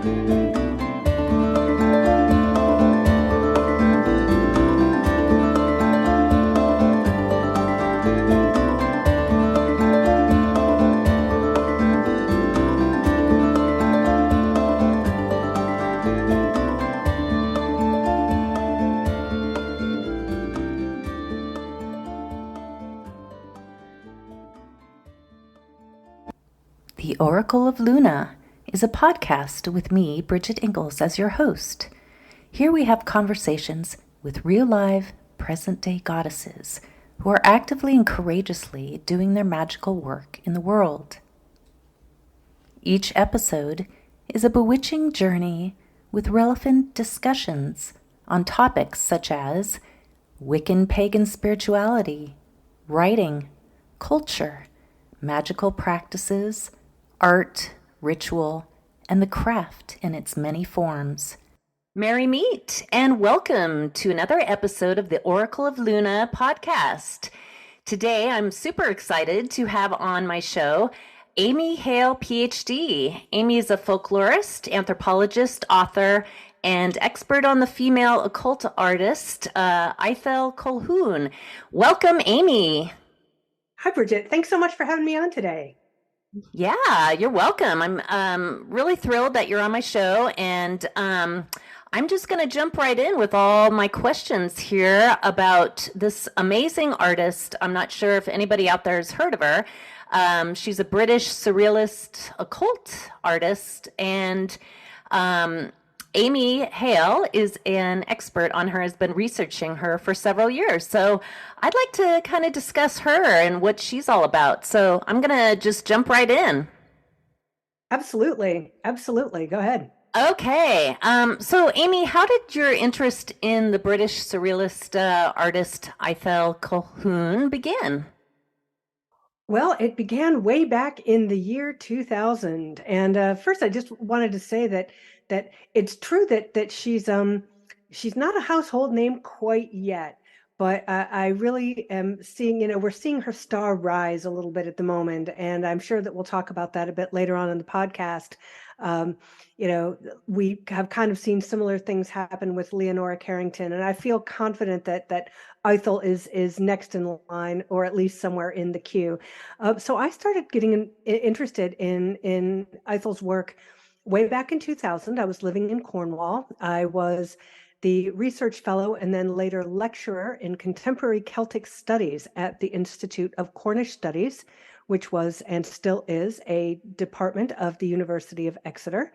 The Oracle of Luna is a podcast with me, Bridget Engels, as your host. Here we have conversations with real live, present-day goddesses who are actively and courageously doing their magical work in the world. Each episode is a bewitching journey with relevant discussions on topics such as Wiccan pagan spirituality, writing, culture, magical practices, art, ritual, and the craft in its many forms. Merry meet and welcome to another episode of the Oracle of Luna podcast. Today, I'm super excited to have on my show Amy Hale, PhD. Amy is a folklorist, anthropologist, author, and expert on the female occult artist, Ithell Colquhoun. Welcome, Amy. Hi, Bridget. Thanks so much for having me on today. Yeah, you're welcome. I'm really thrilled that you're on my show, and I'm just going to jump right in with all my questions here about this amazing artist. I'm not sure if anybody out there has heard of her. She's a British surrealist occult artist, and Amy Hale is an expert on her, has been researching her for several years. So I'd like to kind of discuss her and what she's all about. So I'm going to just jump right in. Absolutely. Absolutely. Go ahead. Okay. So Amy, how did your interest in the British surrealist artist Ithell Colquhoun begin? Well, it began way back in the year 2000. And first, I just wanted to say that it's true that she's not a household name quite yet, but I really am seeing, we're seeing her star rise a little bit at the moment, and I'm sure that we'll talk about that a bit later on in the podcast. Um, we have kind of seen similar things happen with Leonora Carrington, and I feel confident that Ithell is next in line, or at least somewhere in the queue. So I started getting interested in Ithell's work way back in 2000. I was living in Cornwall. I was the research fellow and then later lecturer in contemporary Celtic studies at the Institute of Cornish Studies, which was and still is a department of the University of Exeter.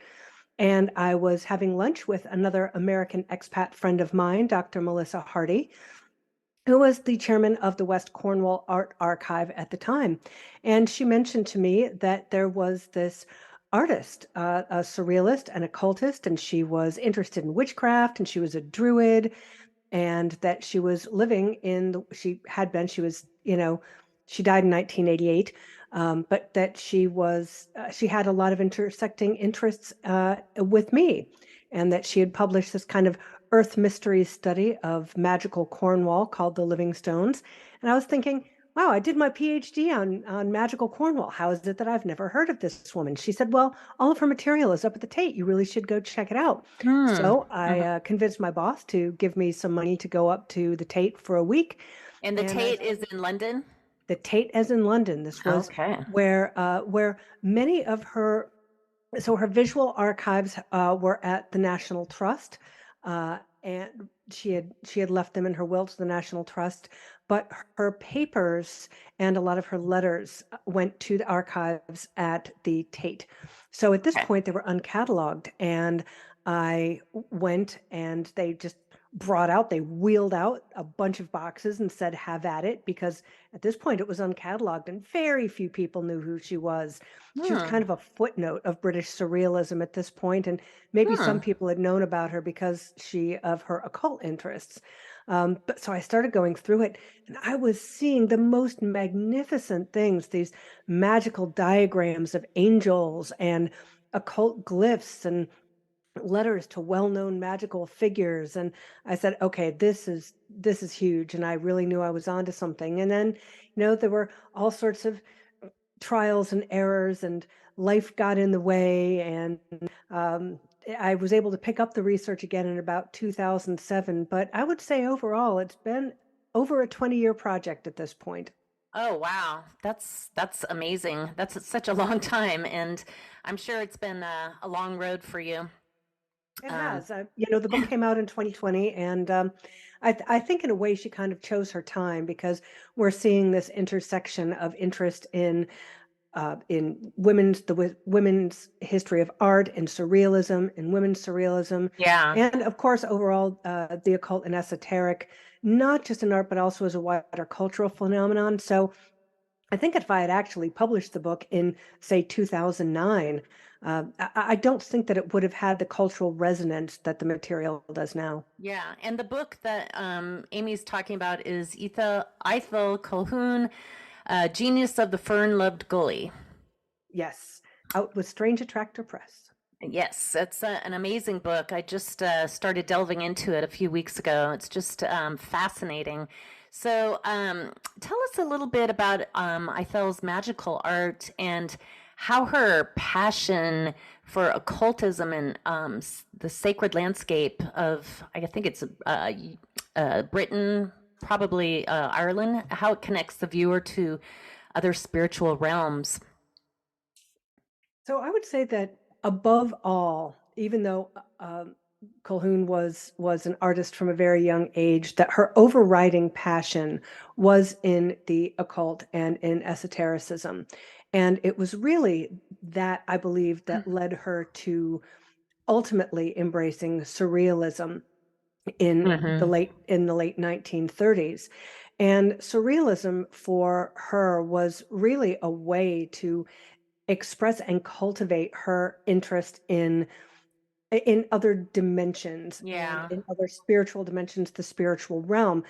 And I was having lunch with another American expat friend of mine, Dr. Melissa Hardy, who was the chairman of the West Cornwall Art Archive at the time. And she mentioned to me that there was this artist, a surrealist, an occultist, and she was interested in witchcraft, and she was a druid, and that she was living she died in 1988, but that she had a lot of intersecting interests with me, and that she had published this kind of Earth Mysteries study of magical Cornwall called The Living Stones. And I was thinking, wow, I did my PhD on magical Cornwall. How is it that I've never heard of this woman? She said, well, all of her material is up at the Tate. You really should go check it out. So I convinced my boss to give me some money to go up to the Tate for a week. And the Tate is in London? The Tate is in London. This was where many of her, so her visual archives were at the National Trust, and she had left them in her will to the National Trust, but her papers and a lot of her letters went to the archives at the Tate. So at this point, they were uncatalogued, and I went, and they just they wheeled out a bunch of boxes and said, have at it, because at this point it was uncatalogued and very few people knew who she was. She was kind of a footnote of British surrealism at this point, and maybe some people had known about her because of her occult interests. But so I started going through it, and I was seeing the most magnificent things, these magical diagrams of angels and occult glyphs and letters to well-known magical figures. And I said, okay, this is huge. And I really knew I was onto something. And then, there were all sorts of trials and errors, and life got in the way, and I was able to pick up the research again in about 2007, but I would say overall it's been over a 20-year project at this point. Oh, wow. That's amazing. That's such a long time, and I'm sure it's been a long road for you. It Um, has. The book came out in 2020, and I think in a way she kind of chose her time because we're seeing this intersection of interest in women's history of art and surrealism and women's surrealism, yeah. and of course overall the occult and esoteric, not just in art but also as a wider cultural phenomenon. So I think if I had actually published the book in, say, 2009, I don't think that it would have had the cultural resonance that the material does now. Yeah, and the book that Amy's talking about is Ithell Colquhoun, Genius of the Fern-Loved Gully. Yes, out with Strange Attractor Press. Yes, it's an amazing book. I just started delving into it a few weeks ago. It's just fascinating. So, tell us a little bit about Ithell's magical art and how her passion for occultism and the sacred landscape of, I think it's Britain, probably Ireland, how it connects the viewer to other spiritual realms. So I would say that above all, even though Colquhoun was an artist from a very young age, that her overriding passion was in the occult and in esotericism. And it was really that, I believe, that led her to ultimately embracing surrealism Mm-hmm. in the late 1930s. And surrealism for her was really a way to express and cultivate her interest in other dimensions and Yeah. in other spiritual dimensions, the spiritual realm.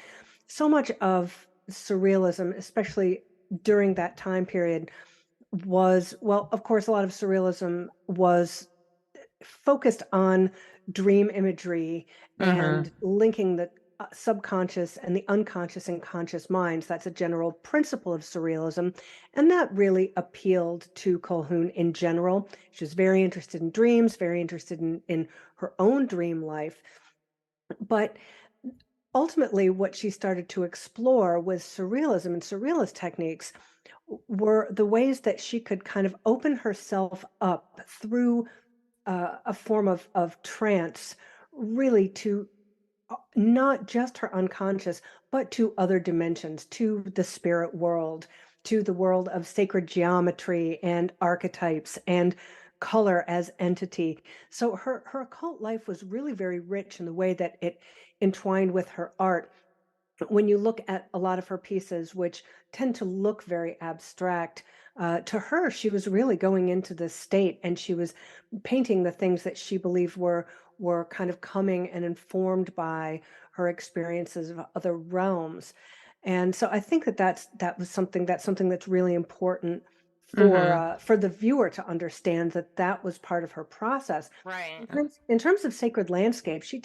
So much of surrealism, especially during that time period, was, well, of course, a lot of surrealism was focused on dream imagery Mm-hmm. and linking the subconscious and the unconscious and conscious minds. That's a general principle of surrealism. And that really appealed to Colquhoun in general. She was very interested in dreams, very interested in her own dream life. But ultimately, what she started to explore was surrealism and surrealist techniques were the ways that she could kind of open herself up through a form of trance, really to not just her unconscious, but to other dimensions, to the spirit world, to the world of sacred geometry and archetypes and color as entity. So her occult life was really very rich in the way that it entwined with her art. When you look at a lot of her pieces, which tend to look very abstract, to her, she was really going into this state and she was painting the things that she believed were kind of coming and informed by her experiences of other realms. And so I think that that's something that's really important Mm-hmm. for the viewer to understand that that was part of her process. Right. In terms of sacred landscape, she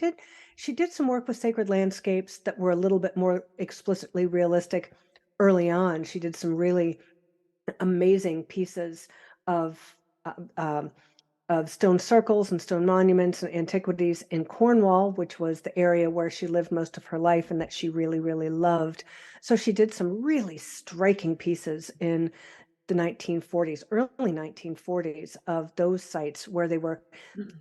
did some work with sacred landscapes that were a little bit more explicitly realistic early on. She did some really amazing pieces of uh, um, of stone circles and stone monuments and antiquities in Cornwall, which was the area where she lived most of her life and that she really, really loved. So she did some really striking pieces in the 1940s, early 1940s, of those sites where they were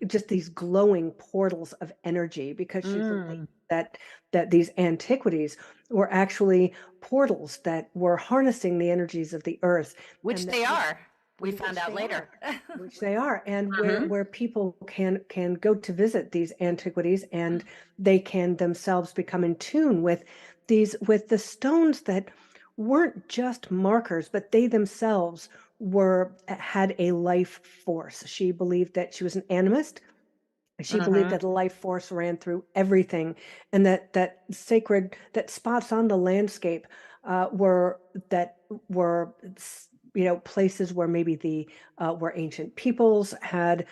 just these glowing portals of energy, because she believed Mm. that these antiquities were actually portals that were harnessing the energies of the earth, Which and that they are. We found which out they later. are, and Hmm. where people can go to visit these antiquities, and they can themselves become in tune with the stones that weren't just markers, but they themselves were had a life force. She believed that she was an animist. She believed Hmm. that life force ran through everything, and that spots on the landscape were that were places where maybe the where ancient peoples had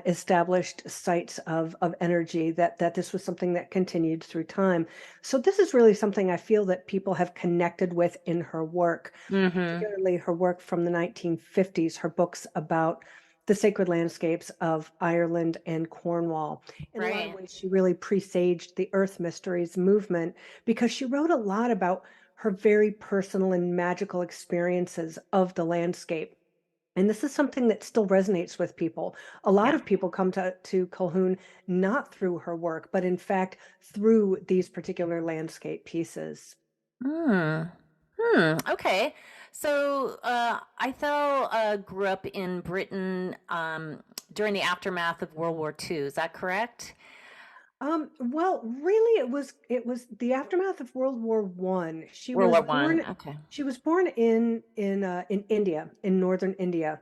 established sites of energy, that this was something that continued through time. So this is really something I feel that people have connected with in her work, Hmm. particularly her work from the 1950s, her books about the sacred landscapes of Ireland and Cornwall. In a lot of Right. ways, she really presaged the Earth Mysteries movement because she wrote a lot about her very personal and magical experiences of the landscape. And this is something that still resonates with people. A lot Yeah. of people come to Colquhoun not through her work, but in fact through these particular landscape pieces. Hmm. Okay. So, Ithell grew up in Britain during the aftermath of World War II. Is that correct? Well, really, it was the aftermath of World War One. She World was War One. born Okay. she was born in India, in northern India,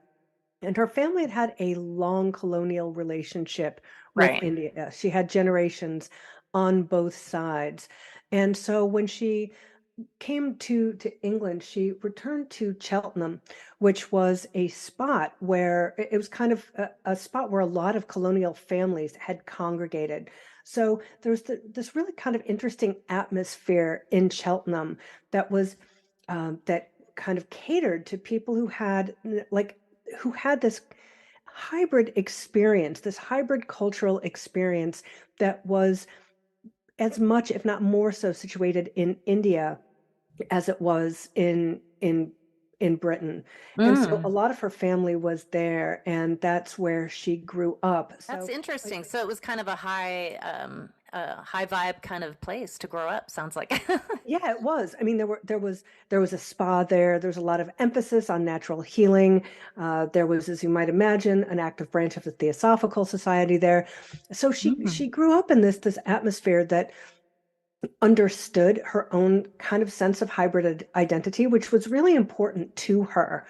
and her family had had a long colonial relationship with Right. India. She had generations on both sides, and so when she came to England, she returned to Cheltenham, which was a spot where it was kind of a spot where a lot of colonial families had congregated. So there was this really kind of interesting atmosphere in Cheltenham that was that kind of catered to people who had who had this hybrid experience, this hybrid cultural experience that was as much, if not more so, situated in India as it was in Britain. And so a Mm. lot of her family was there, and that's where she grew up. That's So interesting. So it was kind of a high vibe kind of place to grow up, sounds like. yeah, it was. I mean, there was a spa there. There's a lot of emphasis on natural healing. There was, as you might imagine, an active branch of the Theosophical Society there. So she Mm. grew up in this atmosphere that understood her own kind of sense of hybrid identity, which was really important to her.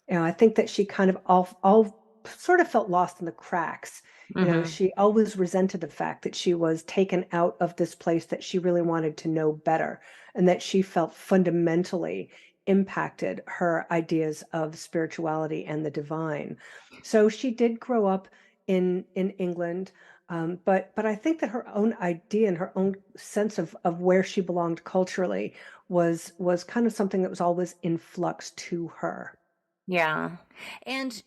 I think that she kind of all sort of felt lost in the cracks. Hmm. She always resented the fact that she was taken out of this place that she really wanted to know better, and that she felt fundamentally impacted her ideas of spirituality and the divine. So she did grow up in England, but I think that her own idea and her own sense of where she belonged culturally was kind of something that was always in flux to her. Yeah. And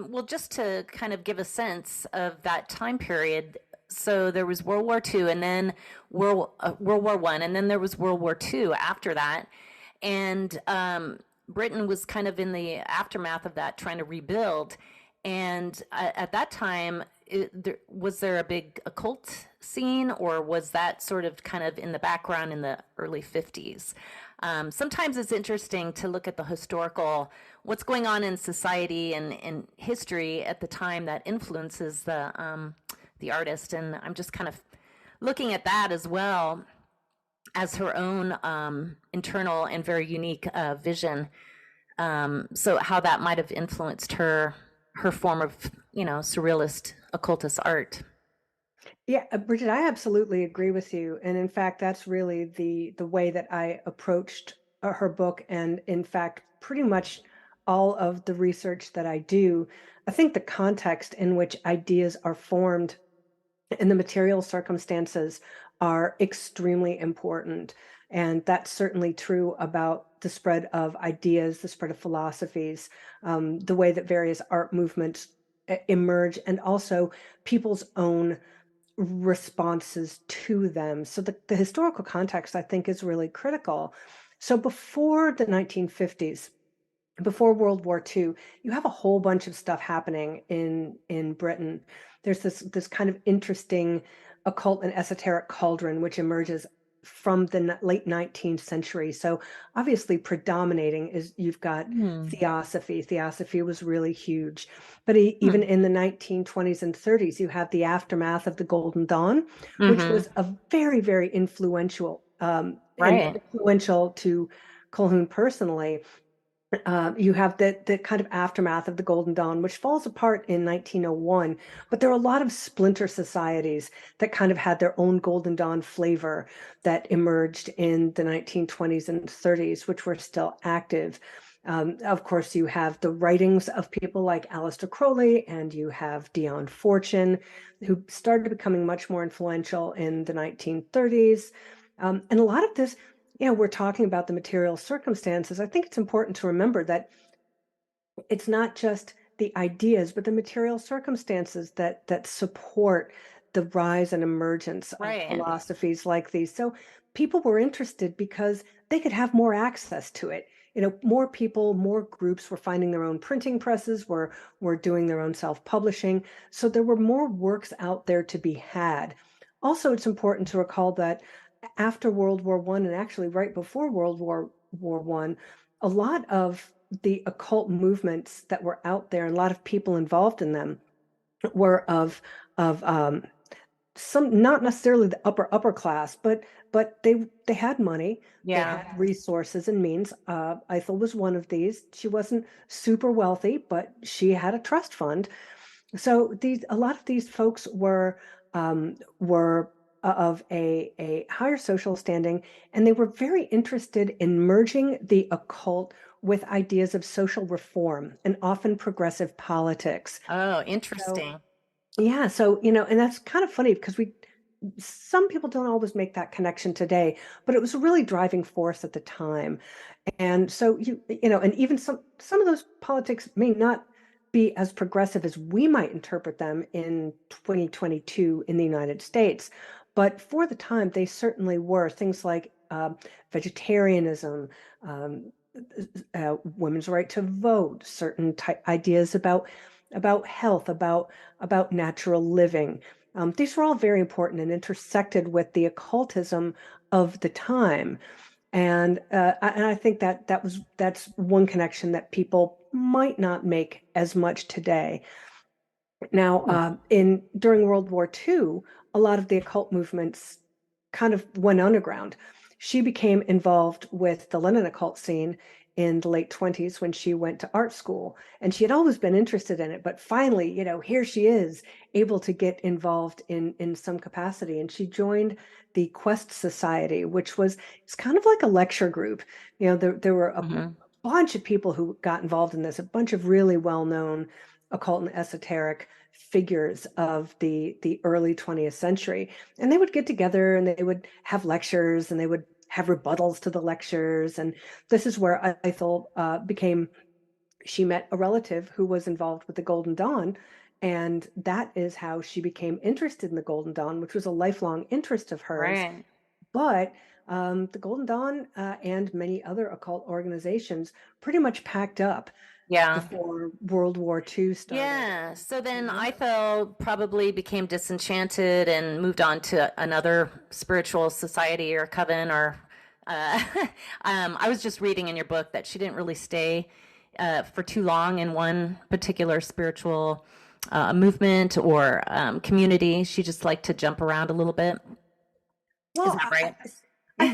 well, just to kind of give a sense of that time period, so there was World War II and then World War One, and then there was World War II after that. And Britain was kind of in the aftermath of that, trying to rebuild. And at that time, was there a big occult scene, or was that sort of kind of in the background in the early 50s? Sometimes it's interesting to look at the historical, what's going on in society and history at the time that influences the artist. And I'm just kind of looking at that as well as her own internal and very unique vision. So how that might have influenced her form of surrealist occultist art. Yeah, Bridget, I absolutely agree with you. And in fact, that's really the way that I approached her book. And in fact, pretty much all of the research that I do, I think the context in which ideas are formed and the material circumstances are extremely important. And that's certainly true about the spread of ideas, the spread of philosophies, the way that various art movements emerge, and also people's own responses to them. So the historical context, I think, is really critical. So before the 1950s, before World War II, you have a whole bunch of stuff happening in Britain. There's this kind of interesting occult and esoteric cauldron which emerges from the late 19th century. So obviously predominating is you've got Hmm. theosophy. Theosophy was really huge. But even Hmm. in the 1920s and 30s, you have the aftermath of the Golden Dawn, which Mm-hmm. was a very, very influential and Right. influential to Colquhoun personally. You have the kind of aftermath of the Golden Dawn, which falls apart in 1901. But there are a lot of splinter societies that kind of had their own Golden Dawn flavor that emerged in the 1920s and 30s, which were still active. Of course, you have the writings of people like Aleister Crowley, and you have Dion Fortune, who started becoming much more influential in the 1930s. And a lot of this, we're talking about the material circumstances. I think it's important to remember that it's not just the ideas, but the material circumstances that support the rise and emergence of Right. philosophies like these. So people were interested because they could have more access to it. More people, more groups were finding their own printing presses, were doing their own self-publishing. So there were more works out there to be had. Also, it's important to recall that after World War One, and actually right before World War One, a lot of the occult movements that were out there and a lot of people involved in them were of some, not necessarily the upper class, but they had money, they Yeah. had resources and means. Ithell was one of these. She wasn't super wealthy, but she had a trust fund. So a lot of these folks were of a higher social standing, and they were very interested in merging the occult with ideas of social reform and often progressive politics. Oh, So interesting. yeah, so and that's kind of funny because some people don't always make that connection today, but it was a really driving force at the time. And so and even some of those politics may not be as progressive as we might interpret them in 2022 in the United States, but for the time they certainly were things like vegetarianism, um, women's right to vote, certain ideas about health, about natural living. These were all very important and intersected with the occultism of the time. And I think that's one connection that people might not make as much today. Now, Hmm. in during World War II, a lot of the occult movements kind of went underground. She became involved with the London occult scene in the late 20s when she went to art school, and she had always been interested in it. But finally, here she is, able to get involved in some capacity, and she joined the Quest Society, which was it's kind of like a lecture group. There were a Hmm. bunch of people who got involved in this, a bunch of really well-known occult and esoteric figures of the early 20th century. And they would get together and they would have lectures and they would have rebuttals to the lectures. And this is where Ithell she met a relative who was involved with the Golden Dawn. And that is how she became interested in the Golden Dawn, which was a lifelong interest of hers. Right. But the Golden Dawn and many other occult organizations pretty much packed up Yeah. before World War II started. Yeah. So then Yeah. Ithel probably became disenchanted and moved on to another spiritual society or coven or uh, I was just reading in your book that she didn't really stay for too long in one particular spiritual movement or community. She just liked to jump around a little bit. Is Well, that right? I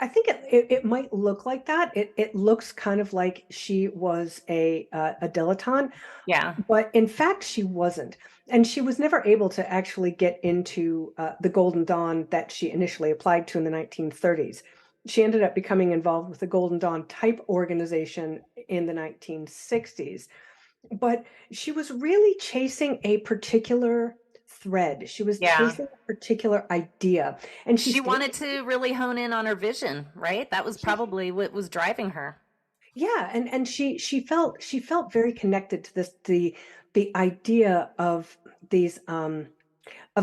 think it might look like that. It looks kind of like she was a dilettante, Yeah. but in fact she wasn't, and she was never able to actually get into the Golden Dawn that she initially applied to in the 1930s. She ended up becoming involved with the Golden Dawn type organization in the 1960s, but she was really chasing a particular thread. She was Yeah. chasing a particular idea, and she She wanted stayed. to really hone in on her vision, right? That was She, probably what was driving her. yeah, and she felt very connected to the idea these um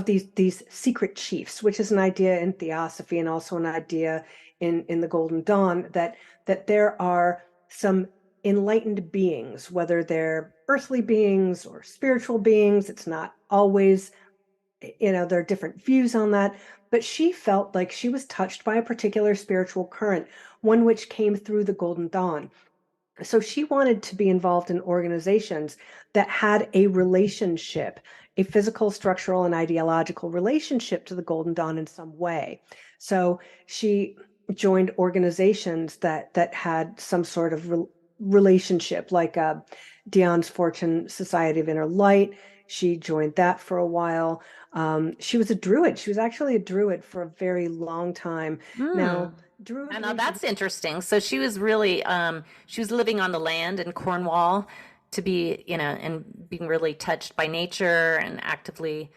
these secret chiefs, which is an idea in theosophy and also an idea in the Golden Dawn, that there are some enlightened beings, whether they're earthly beings or spiritual beings. It's not always, there are different views on that, but she felt like she was touched by a particular spiritual current, one which came through the Golden Dawn. So she wanted to be involved in organizations that had a relationship, a physical, structural, and ideological relationship to the Golden Dawn in some way. So she joined organizations that had some sort of relationship, like Dion Fortune Society of Inner Light. She joined that for a while. She was a druid. She was actually a druid for a very long time. Hmm. Now, I know druidry. that's interesting. So she was really she was living on the land in Cornwall to be, and being really touched by nature and actively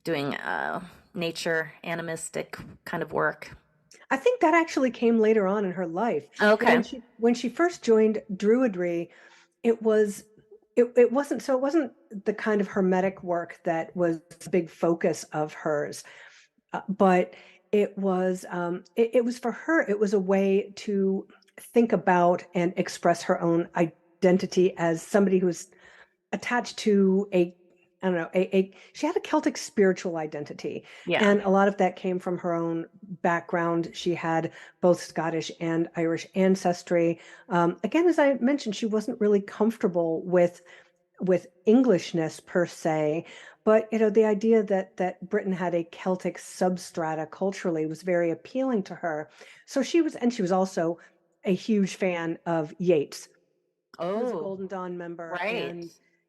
doing nature animistic kind of work. I think that actually came later on in her life. Okay. When she first joined Druidry, it was it wasn't, so it wasn't the kind of hermetic work that was a big focus of hers, but it was for her, it was a way to think about and express her own identity as somebody who's attached to a, I don't know, she had a Celtic spiritual identity. Yeah. And a lot of that came from her own background. She had both Scottish and Irish ancestry. Again, as I mentioned, she wasn't really comfortable with Englishness per se, but the idea that Britain had a Celtic substrata culturally was very appealing to her. So she was also a huge fan of Yeats. He was a Oh, Golden Dawn member, right.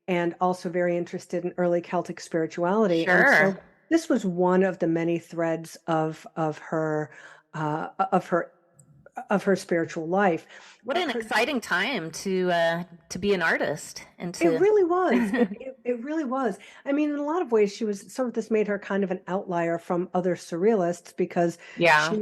and also very interested in early Celtic spirituality. And Sure. so this was one of the many threads uh, of her of her spiritual life. What an Her exciting time to be an artist and It to really was. It really was. I mean, in a lot of ways, she was sort of, this made her kind of an outlier from other surrealists because yeah.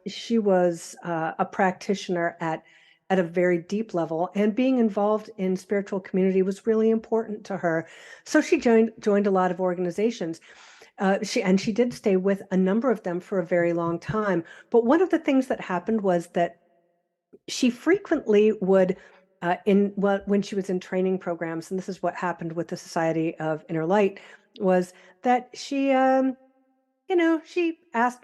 she was a practitioner at a very deep level, and being involved in spiritual community was really important to her. So she joined a lot of organizations. She did stay with a number of them for a very long time. But one of the things that happened was that she frequently would when she was in training programs, and this is what happened with the Society of Inner Light, was that she asked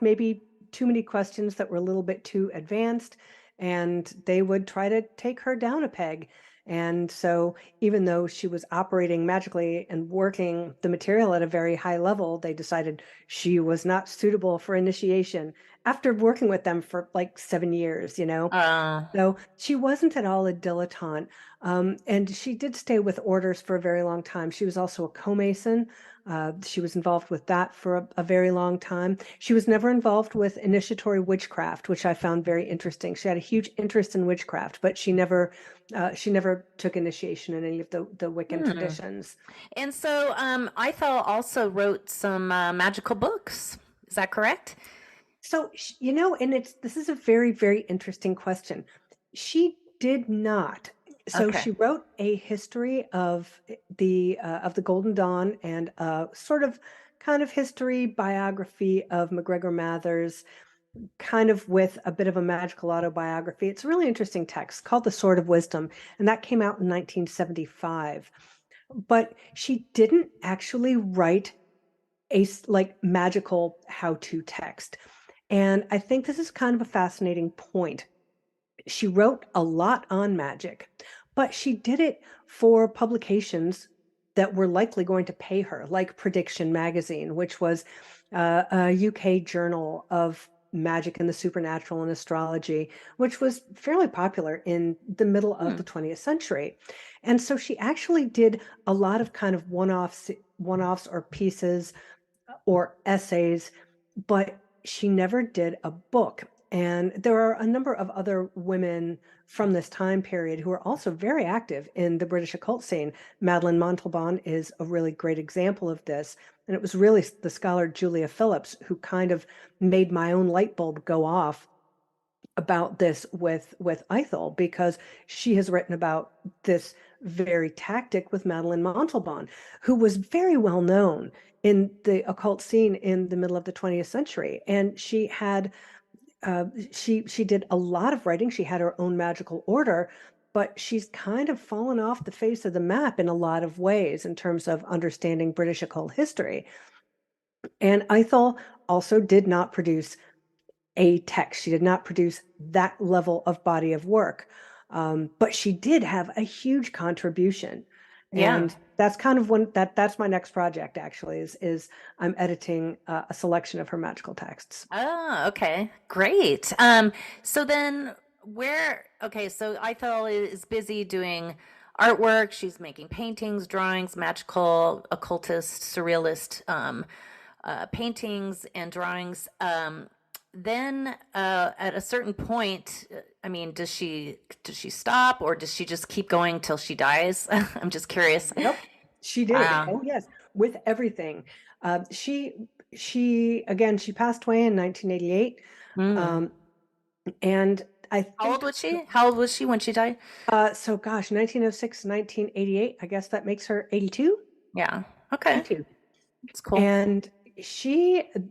maybe too many questions that were a little bit too advanced, and they would try to take her down a peg. And so, even though she was operating magically and working the material at a very high level, they decided she was not suitable for initiation after working with them for like 7 years. Uh, So she wasn't at all a dilettante. And she did stay with orders for a very long time. She was also a co-mason. She was involved with that for a very long time. She was never involved with initiatory witchcraft, which I found very interesting. She had a huge interest in witchcraft, but she never took initiation in any of the Wiccan hmm. traditions. And so Ithell also wrote some magical books. Is that correct? So, and this is a very, very interesting question. She did not. So Okay. she wrote a history of the Golden Dawn, and a sort of kind of history biography of MacGregor Mathers, kind of with a bit of a magical autobiography. It's a really interesting text called The Sword of Wisdom, and that came out in 1975. But she didn't actually write like magical how-to text. And I think this is kind of a fascinating point. She wrote a lot on magic, but she did it for publications that were likely going to pay her, like Prediction Magazine, which was a UK journal of magic and the supernatural and astrology, which was fairly popular in the middle of Hmm. the 20th century. And so she actually did a lot of kind of one-offs or pieces or essays, but she never did a book. And there are a number of other women from this time period who are also very active in the British occult scene. Madeline Montalban is a really great example of this. And it was really the scholar Julia Phillips who kind of made my own light bulb go off about this with Ithell, because she has written about this very tactic with Madeline Montalban, who was very well known in the occult scene in the middle of the 20th century. And she did a lot of writing. She had her own magical order, but she's kind of fallen off the face of the map in a lot of ways in terms of understanding British occult history. And Ithell also did not produce a text. She did not produce that level of body of work. But she did have a huge contribution. Yeah. And that's kind of that's my next project, actually, is I'm editing a selection of her magical texts. Oh, okay. Great. So then okay, so Ithell is busy doing artwork. She's making paintings, drawings, magical, occultist, surrealist paintings and drawings. Then at a certain point, I mean, does she stop or does she just keep going till she dies? I'm just curious. Nope, she did. Wow. Oh yes, with everything. She again, she passed away in 1988. Mm. Um, and I How old think was she? How old was she when she died? so gosh, 1906, 1988. I guess that makes her 82. Yeah. Okay. 82. It's cool. And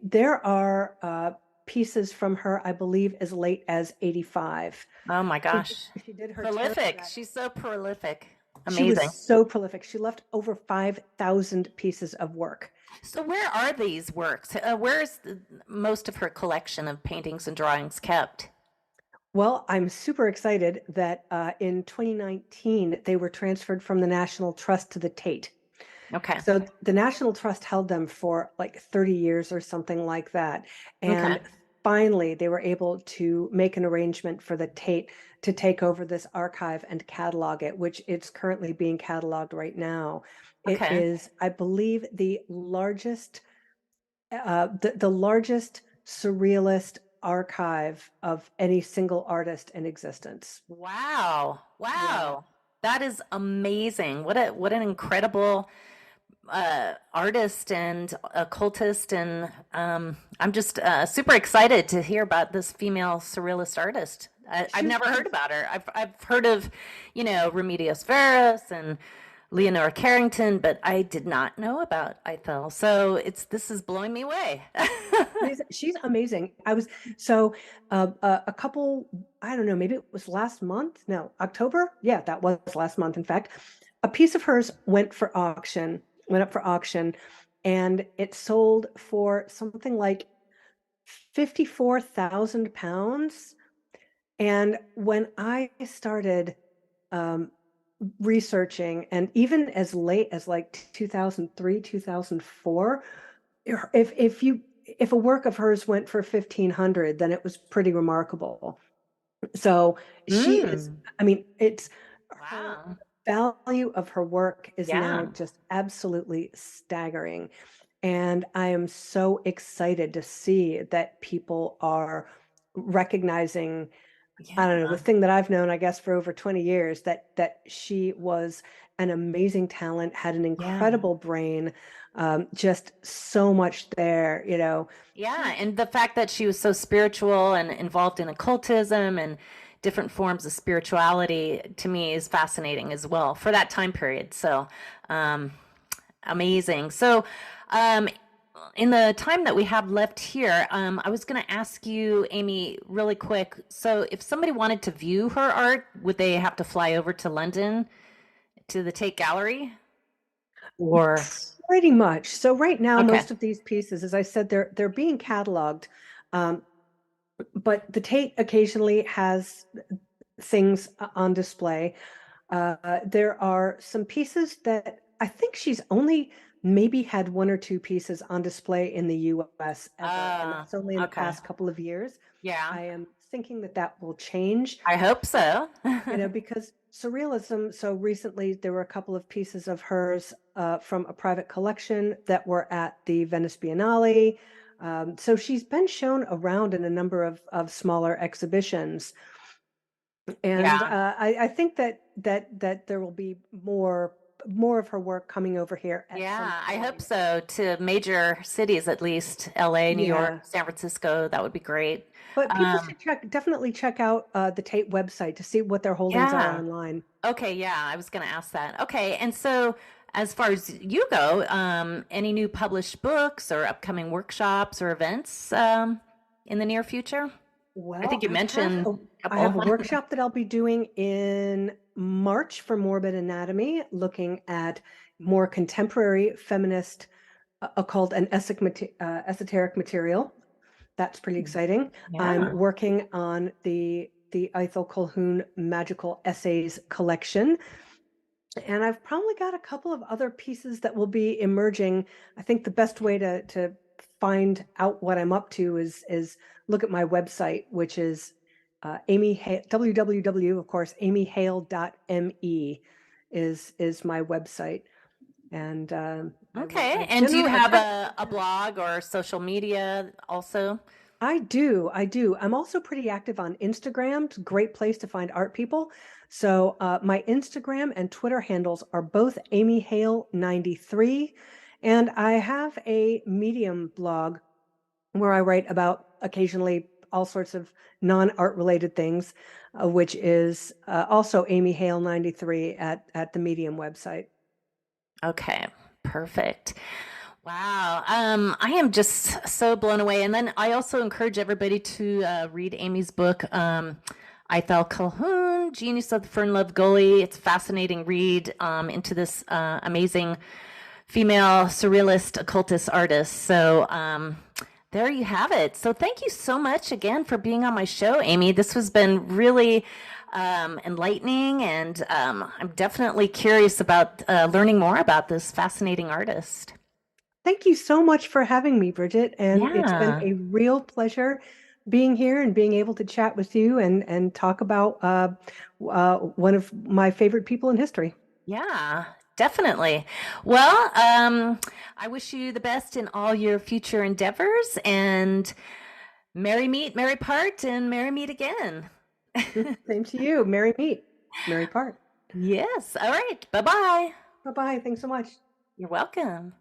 there are pieces from her, I believe, as late as 85. Oh my She did, gosh. she did her tarot Prolific. deck. She's so prolific. She was Amazing. so prolific. She left over 5,000 pieces of work. So where are these works? Where is most of her collection of paintings and drawings kept? Well, I'm super excited that in 2019 they were transferred from the National Trust to the Tate. Okay. So the National Trust held them for like 30 years or something like that. Okay. And finally, they were able to make an arrangement for the Tate to take over this archive and catalog it, which it's currently being cataloged right now. It Okay. is, I believe, the largest surrealist archive of any single artist in existence. Wow. Yeah. Wow. That is amazing. What an incredible artist and occultist, and I'm just super excited to hear about this female surrealist artist. I've She's never heard about her. I've heard of, Remedios Veras and Leonora Carrington, but I did not know about Ithell. So this is blowing me away. she's amazing. I was so a couple, I don't know, maybe it was last month. No, October. Yeah, that was last month. In fact, a piece of hers went up for auction, and it sold for something like 54,000 pounds. And when I started um, researching, and even as late as like 2003, 2004, if a work of hers went for 1,500, then it was pretty remarkable. So she is, Mm. I mean, it's her Wow. value of her work is now Yeah. just absolutely staggering. And I am so excited to see that people are recognizing, I don't know, Yeah. the thing that I've known, I guess, for over 20 years, that she was an amazing talent, had an Yeah. incredible brain, just so much there. Yeah, and the fact that she was so spiritual and involved in occultism and different forms of spirituality to me is fascinating as well for that time period. So, um, amazing. So, um, in the time that we have left here, I was going to ask you, Amy, really quick. So, if somebody wanted to view her art, would they have to fly over to London to the Tate Gallery? Or, Pretty much. So right now, okay. most of these pieces, as I said, they're being cataloged. Um, but the Tate occasionally has things on display. There are some pieces that I think she's only maybe had one or two pieces on display in the US ever, and that's only in the Okay. past couple of years. Yeah. I am thinking that that will change, I hope so. because surrealism, so recently there were a couple of pieces of hers from a private collection that were at the Venice Biennale. So she's been shown around in a number of smaller exhibitions. And Yeah. I think that there will be more of her work coming over here at some Yeah, I hope point. so. To major cities, at least LA, New York, Yeah. San Francisco, that would be great. But people Um, should definitely check out the Tate website to see what their holdings are yeah. online. Okay, yeah, I was going to ask that. Okay, and so as far as you go, any new published books or upcoming workshops or events in the near future? I think Well, you mentioned a I have couple. a workshop that I'll be doing in March for Morbid Anatomy, looking at more contemporary feminist occult and esoteric material. That's pretty exciting. I'm Yeah. working on the Ithell Colquhoun Magical Essays collection, and I've probably got a couple of other pieces that will be emerging. I think the best way to find out what I'm up to is look at my website, which is Amy Hale, www, of course, amyhale.me is my website. And Okay, I and do you generally I have try. a blog or social media also? I do. I do. I'm also pretty active on Instagram. It's a great place to find art people. So my Instagram and Twitter handles are both Amy Hale 93. And I have a Medium blog where I write about occasionally all sorts of non-art related things, which is also Amy Hale 93 at the Medium website. Okay, perfect. Wow. I am just so blown away. And then I also encourage everybody to read Amy's book, Ithell Calquhoun, Genius of the Fern-Loved Gully. It's a fascinating read into this amazing female surrealist occultist artist. So there you have it. So thank you so much again for being on my show, Amy. This has been really enlightening, and I'm definitely curious about learning more about this fascinating artist. Thank you so much for having me, Bridget. And it's been Yeah. a real pleasure being here and being able to chat with you and talk about one of my favorite people in history. Yeah, definitely. Well, I wish you the best in all your future endeavors, and merry meet, merry part, and merry meet again. Same to you. Merry meet, merry part. Yes. All right. Bye-bye. Bye-bye. Thanks so much. You're welcome.